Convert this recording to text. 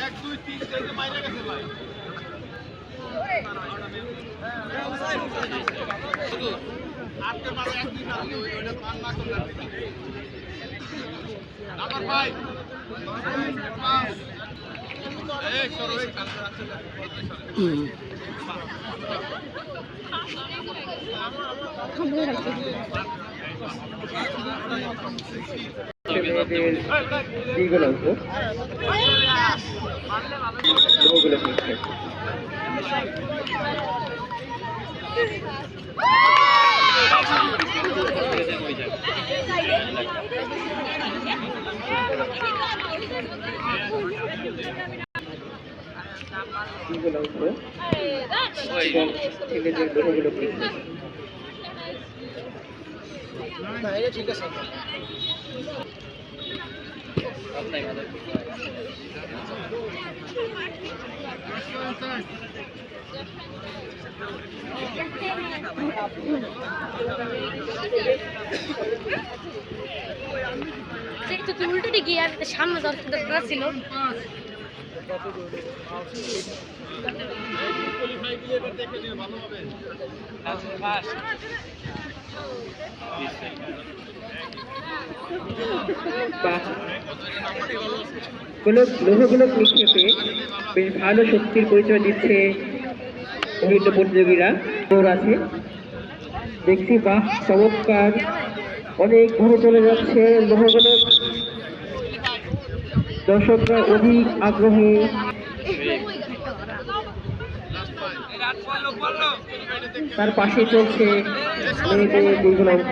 এক দুই তিন থেকে মাইরে গেছে ভাই আটকে পারো এক দুই মারলে ওইটা মান না করলে নাম্বার 5 এই সরো এই কাছে আছে ঠিক আছে তুই উল্টো দিকে আর সামনে দরকার ছিল লোহগুলো নিক্ষেপে বেশ ভালো শক্তির পরিচয় দিচ্ছে অভিজ্ঞ প্রতিযোগীরা আছে দেখছি বাহ চমৎকার অনেক ঘুরে চলে যাচ্ছে লোহগুলো দর্শকরা অধিক আগ্রহী তার পাশে চলছে মেয়েদের দীর্ঘ অঙ্ক